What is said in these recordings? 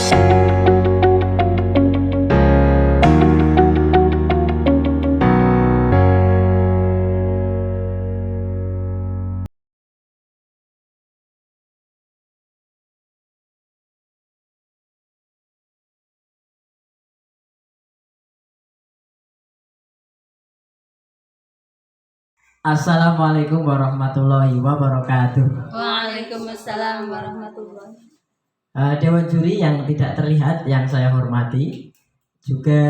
Assalamualaikum warahmatullahi wabarakatuh. Waalaikumsalam warahmatullahi. Dewan juri yang tidak terlihat yang saya hormati, juga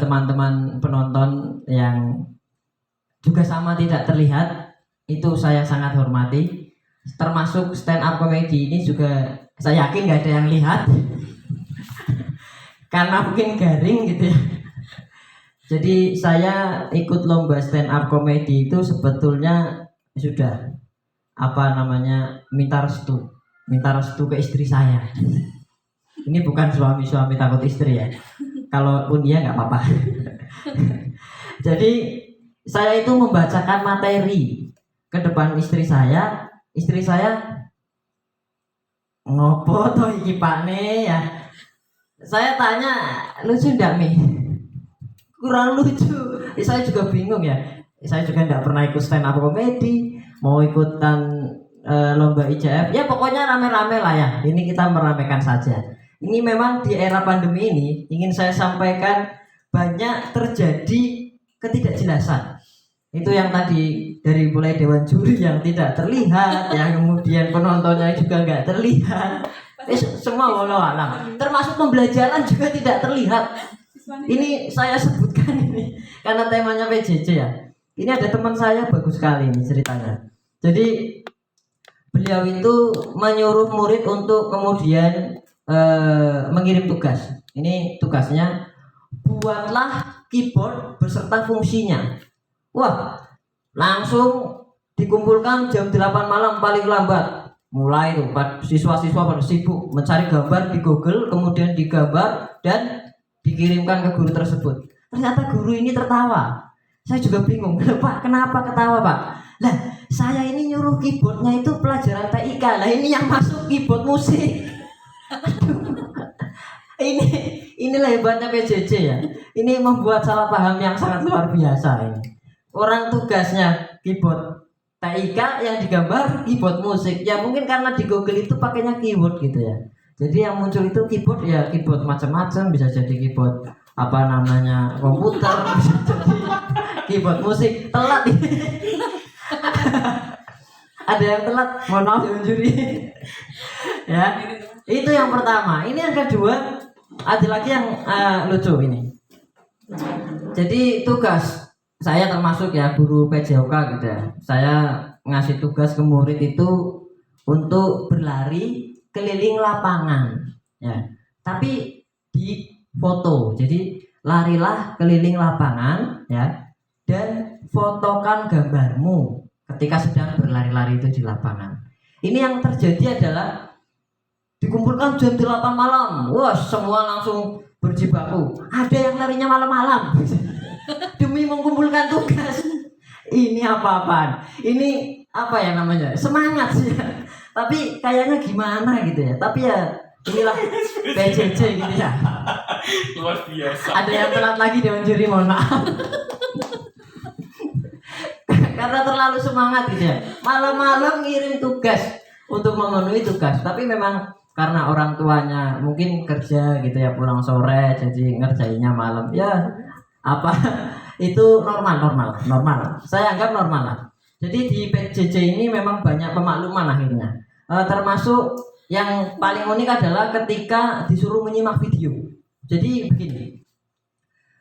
teman-teman penonton yang juga sama tidak terlihat, itu saya sangat hormati. Termasuk stand up comedy ini juga saya yakin nggak ada yang lihat karena mungkin garing gitu ya. Jadi saya ikut lomba stand up comedy itu sebetulnya sudah minta restu ke istri saya. Ini bukan suami takut istri ya. Kalaupun dia nggak apa-apa. Jadi saya itu membacakan materi ke depan istri saya. Istri saya ngopo toh iki pakne ya. Saya tanya, lucu ndak Mi? Kurang lucu. Saya juga bingung ya. Saya juga nggak pernah ikut stand up comedy, mau ikutan lomba ICF. Ya pokoknya rame-rame lah ya. Ini kita meramekan saja. Ini memang di era pandemi ini ingin saya sampaikan banyak terjadi ketidakjelasan. Itu yang tadi dari mulai dewan juri yang tidak terlihat, yang kemudian penontonnya juga nggak terlihat. Semua walau alam. Termasuk pembelajaran juga tidak terlihat. Ini saya sebutkan ini karena temanya PJJ ya. Ini ada teman saya bagus sekali ini ceritanya. Jadi beliau itu menyuruh murid untuk kemudian mengirim tugas. Ini tugasnya, buatlah keyboard beserta fungsinya. Wah, langsung dikumpulkan jam 8 malam paling lambat. Mulai tuh siswa-siswa pada sibuk mencari gambar di Google, kemudian digambar dan dikirimkan ke guru tersebut. Ternyata guru ini tertawa. Saya juga bingung, Pak, kenapa ketawa Pak? Lah, saya ini nyuruh keyboardnya itu pelajaran TIK. Lah ini yang masuk keyboard musik. Inilah hebatnya PJJ ya. Ini membuat salah paham yang sangat luar biasa ini. Orang tugasnya keyboard TIK yang digambar keyboard musik. Ya mungkin karena di Google itu pakainya keyboard gitu ya. Jadi yang muncul itu keyboard ya keyboard macam-macam, bisa jadi keyboard komputer, bisa jadi keyboard musik. Telat ini. Ada yang telat, mohon maaf dewan juri. Ya, itu yang pertama. Ini yang kedua, ada lagi yang lucu ini. Jadi tugas saya termasuk ya guru PJOK gitu ya. Saya ngasih tugas ke murid itu untuk berlari keliling lapangan ya, tapi di foto. Jadi larilah keliling lapangan ya, dan fotokan gambarmu ketika sedang berlari-lari itu di lapangan. Ini yang terjadi adalah dikumpulkan jam 8 malam. Wah, semua langsung berjibaku. Ada yang larinya malam-malam demi mengumpulkan tugas. Ini apa-apaan? Ini apa ya namanya? Semangat sih ya. Tapi kayaknya gimana gitu ya. Tapi ya inilah PJJ gitu ya. Luar biasa. Ada yang telat lagi dewan juri, mohon maaf. Karena terlalu semangat gitu ya. Malam-malam ngirim tugas untuk memenuhi tugas. Tapi memang karena orang tuanya mungkin kerja gitu ya, pulang sore jadi ngerjainnya malam. Ya apa itu normal. Saya anggap normal lah. Jadi di PJJ ini memang banyak pemakluman akhirnya. Termasuk yang paling unik adalah ketika disuruh menyimak video. Jadi begini,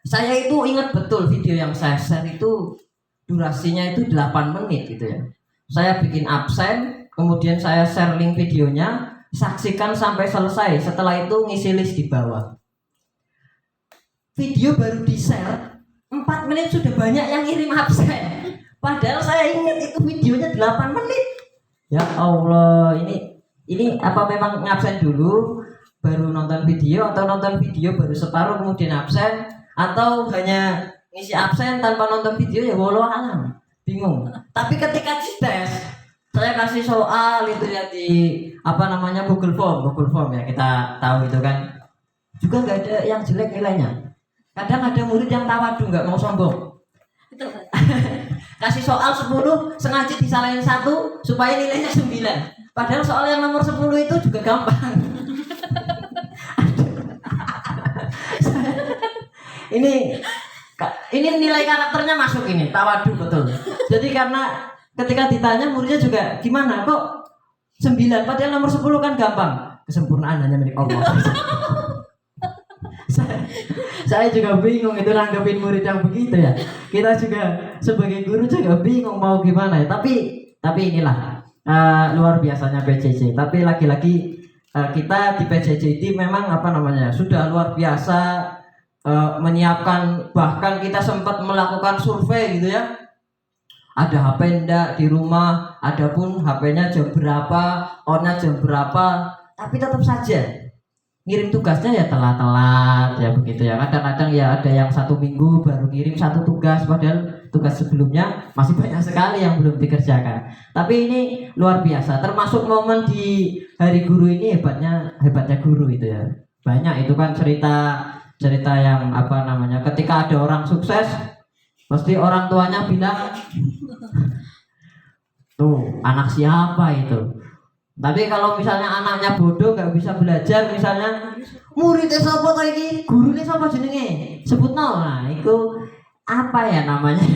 saya itu ingat betul video yang saya share itu durasinya itu 8 menit gitu ya. Saya bikin absen, kemudian saya share link videonya, saksikan sampai selesai. Setelah itu ngisi list di bawah. Video baru di share 4 menit sudah banyak yang ngirim absen. Padahal saya ingat itu videonya 8 menit. Ya Allah, ini apa memang ngabsen dulu baru nonton video, atau nonton video baru separuh kemudian absen, atau hanya ngisi absen tanpa nonton video, ya walau alam. Bingung. Tapi ketika dites saya kasih soal itu ya di apa namanya Google Form ya, kita tahu itu kan juga nggak ada yang jelek nilainya. Kadang ada murid yang tawadu nggak mau sombong, Betul. kasih soal 10 sengaja disalahin 1 supaya nilainya 9, padahal soal yang nomor 10 itu juga gampang. ini nilai karakternya masuk, ini tawadu betul. Jadi karena ketika ditanya muridnya juga gimana kok 9 padahal nomor 10 kan gampang, kesempurnaan hanya milik Allah. saya juga bingung itu nanggepin murid yang begitu ya. Kita juga sebagai guru juga bingung mau gimana ya. Tapi inilah luar biasanya PJJ. Tapi lagi-lagi kita di PJJ ini memang apa namanya sudah luar biasa menyiapkan, bahkan kita sempat melakukan survei gitu ya. Ada HP enggak di rumah, adapun HP-nya jam berapa, on-nya jam berapa, tapi tetap saja ngirim tugasnya ya telat-telat ya begitu ya. Kadang-kadang ya ada yang 1 minggu baru ngirim 1 tugas, padahal tugas sebelumnya masih banyak sekali yang belum dikerjakan. Tapi ini luar biasa, termasuk momen di Hari Guru ini hebatnya guru itu ya. Banyak itu kan cerita yang apa namanya ketika ada orang sukses pasti orang tuanya bilang tuh anak siapa itu. Tapi kalau misalnya anaknya bodoh nggak bisa belajar, misalnya muridnya siapa kayak gini, gurunya siapa jenenge, sebut no. Nah itu apa ya namanya?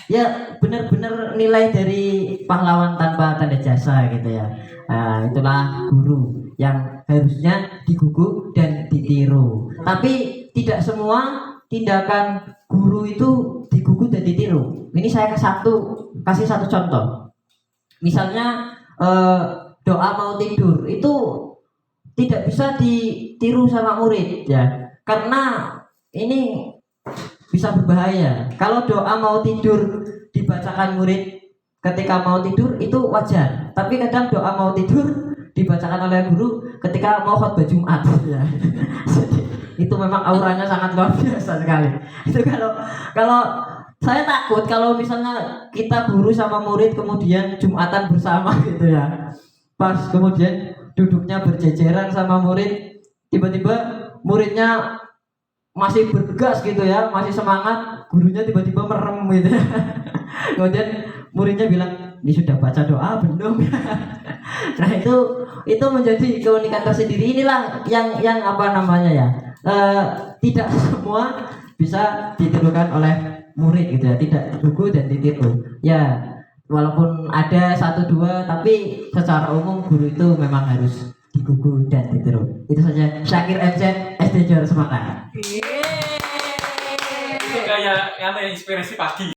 Ya benar-benar nilai dari pahlawan tanpa tanda jasa gitu ya. Itulah guru yang harusnya diguguk dan ditiru. Tapi tidak semua tindakan guru itu diguguk dan ditiru. Ini saya kasih satu contoh. Misalnya doa mau tidur itu tidak bisa ditiru sama murid ya, karena ini bisa berbahaya. Kalau doa mau tidur dibacakan murid ketika mau tidur itu wajar, tapi kadang doa mau tidur dibacakan oleh guru ketika mau khutbah Jumat ya. Jadi, itu memang auranya sangat luar biasa sekali. Itu kalau saya takut kalau misalnya kita guru sama murid kemudian Jumatan bersama gitu ya. Pas kemudian duduknya berjejeran sama murid, tiba-tiba muridnya masih bergas gitu ya, masih semangat, gurunya tiba-tiba merem gitu ya. Kemudian muridnya bilang, "Ini sudah baca doa belum?" Nah, itu menjadi keunikan tersendiri. Inilah yang apa namanya ya? Tidak semua bisa ditirukan oleh murid gitu ya, tidak digugu dan ditiru ya, walaupun ada 1-2 tapi secara umum guru itu memang harus digugu dan ditiru. Itu saja. Syakir MC SD Johor Semarang. Itu kayak inspirasi pagi.